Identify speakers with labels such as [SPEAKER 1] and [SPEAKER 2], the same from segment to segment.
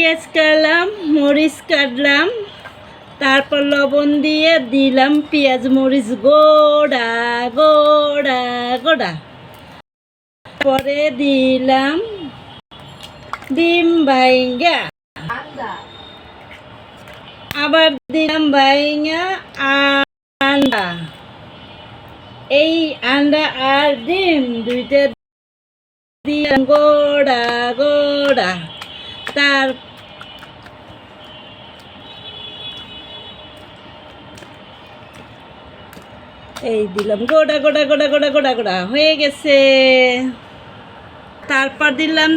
[SPEAKER 1] পেঁয়াজ কাটলাম, মরিচ কাটলাম, তারপর লবণ দিয়ে দিলাম পেঁয়াজ মরিচ গোড়া গোড়া গোড়া। পরে দিলাম ডিম ভাইঙ্গা, আবার দিলাম ভাইঙ্গা আন্ডা। এই আন্ডা আর ডিম দুইটা দিলাম গোড়া গোড়া। তার এই দিলাম গোড়া গোড়া গোড়া গোড়া গোড়া গোড়া হয়ে গেছে। তারপর দিলাম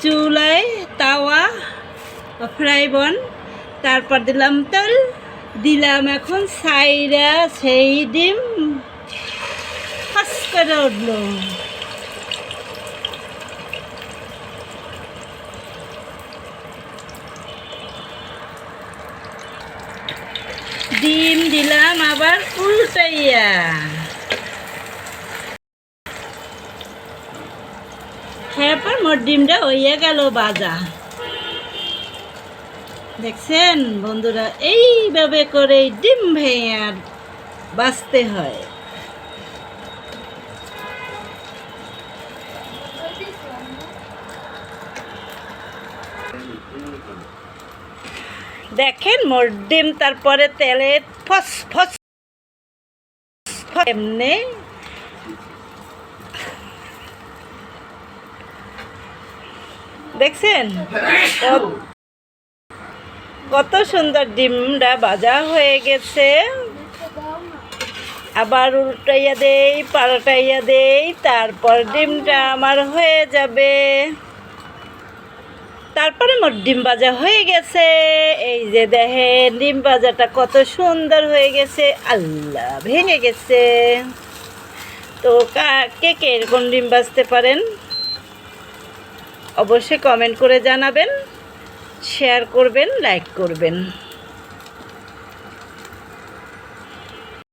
[SPEAKER 1] চুলায় তাওয়া ফ্রাই বন, তারপর দিলাম তেল, দিলাম এখন সাইরা সেই ডিম ফাঁস করে উঠলো। ডিম দিলাম আবার উল্টাইয়া। এরপর মোর ডিমটা হইয়া গেল ভাজা। দেখছেন বন্ধুরা, এইভাবে করে ডিম ভেঙে বাঁচতে হয়। দেখেন মোর ডিম তারপরে তেলে ফস ফস এমনি দেখছেন কত সুন্দর ডিমটা ভাজা হয়ে গেছে। আবার উল্টাইয়া দেই, পাল্টাইয়া দেই, তারপর ডিমটা আমার হয়ে যাবে। তারপরে মোর ডিম ভাজা হয়ে গেছে। এই যে দেখেন ডিম ভাজাটা কত সুন্দর হয়ে গেছে, আল্লাহ ভেঙে গেছে। তো কে কে এরকম ডিম ভাজতে পারেন অবশ্যই কমেন্ট করে জানাবেন, শেয়ার করবেন, লাইক করবেন।